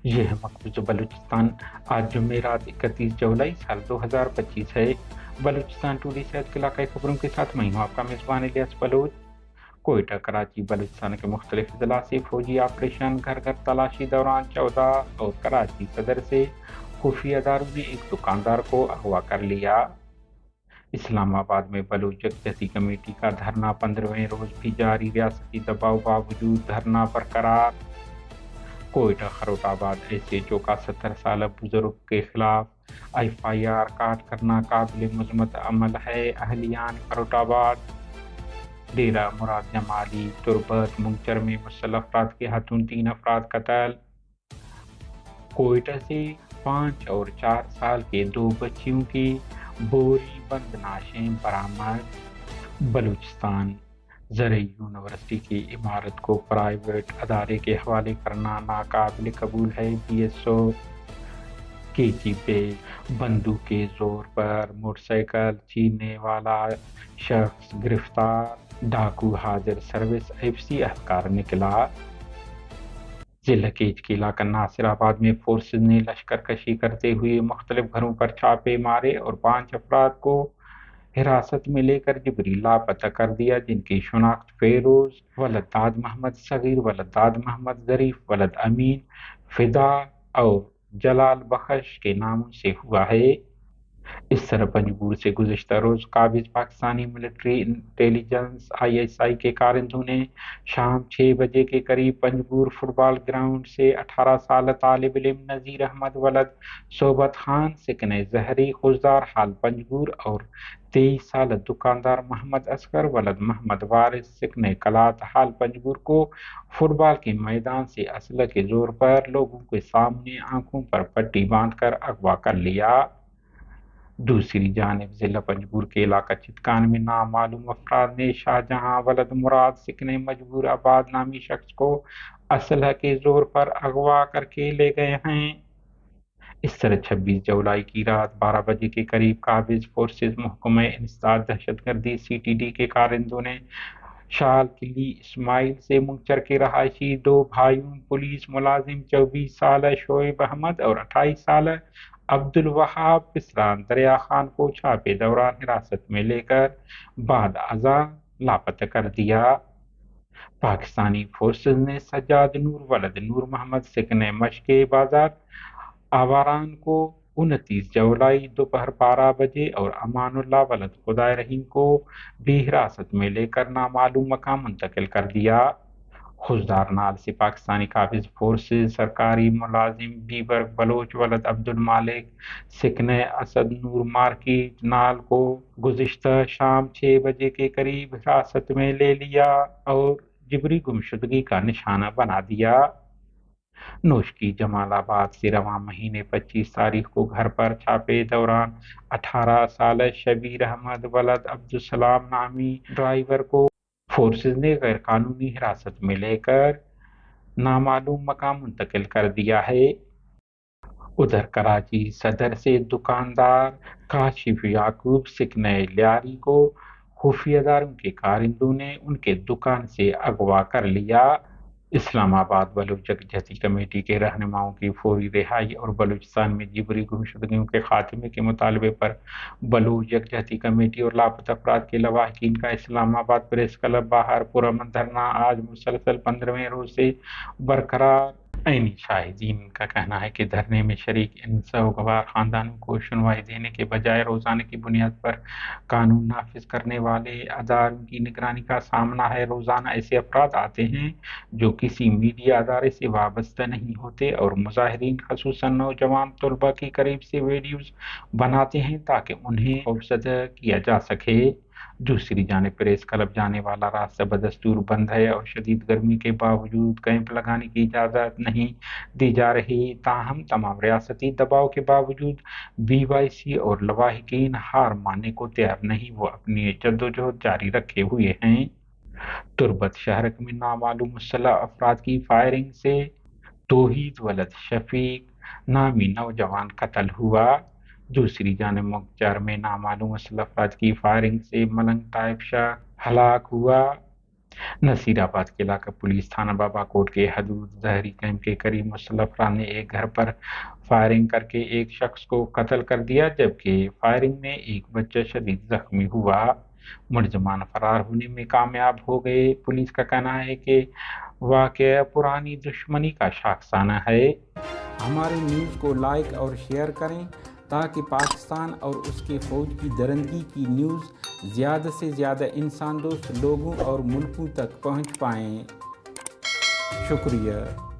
یہ ہے مقبوضہ بلوچستان۔ آج جمعرات 31 جولائی سال 2025 ہے۔ بلوچستان ٹوڈے سے آج کے علاقائی خبروں کے ساتھ میں ہوں آپ کا میزبان الیاس بلوچ۔ کوئٹہ، کراچی، بلوچستان کے مختلف اضلاع سے فوجی آپریشن گھر گھر تلاشی دوران 14 اور کراچی صدر سے خفیہ اداروں نے ایک دکاندار کو اغوا کر لیا۔ اسلام آباد میں بلوچ یکجہتی کمیٹی کا دھرنا 15ویں روز بھی جاری، ریاستی دباؤ باوجود دھرنا برقرار۔ کوئٹہ خروٹ آباد ایس ایچ او کا 70 سالہ بزرگ کے خلاف FIR کاٹ کرنا قابل مذمت عمل ہے، اہلیان خروٹ آباد۔ ڈیرہ مراد جمالی، تربت، منگچر میں مسلح افراد کے ہاتھوں 3 افراد قتل۔ کوئٹہ سے 5 اور 4 سال کے 2 بچیوں کی بوری بند نعشیں برآمد۔ بلوچستان زرعی یونیورسٹی کی عمارت کو پرائیویٹ ادارے کے حوالے کرنا ناقابل قبول ہے، BSO۔ کیچی پہ بندوق کے زور پر موٹر سائیکل چھیننے والا شخص گرفتار، ڈاکو حاضر سروس FC اہلکار نکلا۔ ضلع کیچ کے علاقہ ناصر آباد میں فورسز نے لشکر کشی کرتے ہوئے مختلف گھروں پر چھاپے مارے اور 5 افراد کو حراست میں لے کر جبری لاپتہ کر دیا، جن کی شناخت فیروز ولد داد محمد صغیر ولد داد محمد ظریف ولد امین فدا اور جلال بخش کے ناموں سے ہوا ہے۔ اس طرح پنجگور سے گزشتہ روز قابض پاکستانی ملٹری انٹیلیجنس ISI کے کارندوں نے شام 6 بجے کے قریب پنجگور فٹ بال گراؤنڈ سے 18 سالہ طالب علم نذیر احمد ولد صوبت خان سکن زہری خوزدار حال پنجگور اور 23 سالہ دکاندار محمد اصغر ولد محمد وارث سکن کلات حال پنجگور کو فٹ بال کے میدان سے اسلحے کے زور پر لوگوں کے سامنے آنکھوں پر پٹی باندھ کر اغوا کر لیا۔ دوسری جانب ضلع پنجگور کے علاقہ چتکان میں نامعلوم افراد نے شاہجہاں ولد مراد سکن مجبور آباد نامی شخص کو اسلحے کے زور پر اغوا کر کے لے گئے ہیں۔ اس طرح 26 جولائی کی رات 12 بجے کے قریب قابض فورسز محکمہ انسداد دہشت گردی CTD کے کارندوں نے شال قلی اسماعیل سے منگچر کے رہائشی 2 بھائیوں پولیس ملازم 24 سالہ شعیب احمد اور 28 سالہ عبد الوہاب پسران دریا خان کو چھاپے دوران حراست میں لے کر بعد ازاں لاپتہ کر دیا۔ پاکستانی فورسز نے سجاد نور ولد نور محمد سکن مشکے بازار آواران کو 29 جولائی دوپہر 12 بجے اور امان اللہ ولد خدائے رحیم کو بھی حراست میں لے کر نامعلوم مقام منتقل کر دیا۔ خوزدار نال سے پاکستانی قابض فورسز سرکاری ملازم بیبر بلوچ ولد عبد المالک سکن اسد نور مارکیٹ نال کو گزشتہ شام 6 بجے کے قریب حراست میں لے لیا اور جبری گمشدگی کا نشانہ بنا دیا۔ نوشکی جمال آباد سے رواں مہینے 25 تاریخ کو گھر پر چھاپے دوران 18 سالہ شبیر احمد ولد عبدالسلام نامی ڈرائیور کو فورسز نے غیر قانونی حراست میں لے کر نامعلوم مقام منتقل کر دیا ہے۔ ادھر کراچی صدر سے دکاندار کاشف یعقوب سکن لیاری کو خفیہ اداروں کے کارندوں نے ان کے دکان سے اغوا کر لیا۔ اسلام آباد بلوچ یکجہتی کمیٹی کے رہنماؤں کی فوری رہائی اور بلوچستان میں جبری گمشدگیوں کے خاتمے کے مطالبے پر بلوچ یکجہتی کمیٹی اور لاپتہ افراد کے لواحقین کا اسلام آباد پریس کلب باہر پرامن دھرنا آج مسلسل 15ویں روز سے برقرار۔ عینی شاہدین کا کہنا ہے کہ دھرنے میں شریک ان سوگوار خاندانوں کو سنوائی دینے کے بجائے روزانہ کی بنیاد پر قانون نافذ کرنے والے اداروں کی نگرانی کا سامنا ہے۔ روزانہ ایسے افراد آتے ہیں جو کسی میڈیا ادارے سے وابستہ نہیں ہوتے اور مظاہرین خصوصاً نوجوان طلباء کی قریب سے ویڈیوز بناتے ہیں تاکہ انہیں خوفزدہ کیا جا سکے۔ دوسری جانب پریس کلب جانے والا راستہ بدستور بند ہے اور شدید گرمی کے باوجود کیمپ لگانے کی اجازت نہیں دی جا رہی، تاہم تمام ریاستی دباؤ کے باوجود BYC اور لواحقین ہار ماننے کو تیار نہیں، وہ اپنی جدوجہد جاری رکھے ہوئے ہیں۔ تربت شہرک میں نامعلوم مسلح افراد کی فائرنگ سے توحید ولد شفیق نامی نوجوان قتل ہوا۔ دوسری جانب منگچر میں نامعلوم مسلح افراد کی فائرنگ سے ملنگ طائب شاہ ہلاک ہوا۔ نصیرآباد کے علاقہ پولیس تھانہ بابا کوٹ کے حدود ظہری کیمپ کے قریب مسلح افراد نے ایک گھر پر فائرنگ کر کے ایک شخص کو قتل کر دیا، جبکہ فائرنگ میں ایک بچہ شدید زخمی ہوا۔ ملزمان فرار ہونے میں کامیاب ہو گئے۔ پولیس کا کہنا ہے کہ واقعہ پرانی دشمنی کا شاخسانہ ہے۔ ہماری نیوز کو لائک اور شیئر کریں تاکہ پاکستان اور اس کے فوج کی درندگی کی نیوز زیادہ سے زیادہ انسان دوست لوگوں اور ملکوں تک پہنچ پائیں۔ شکریہ۔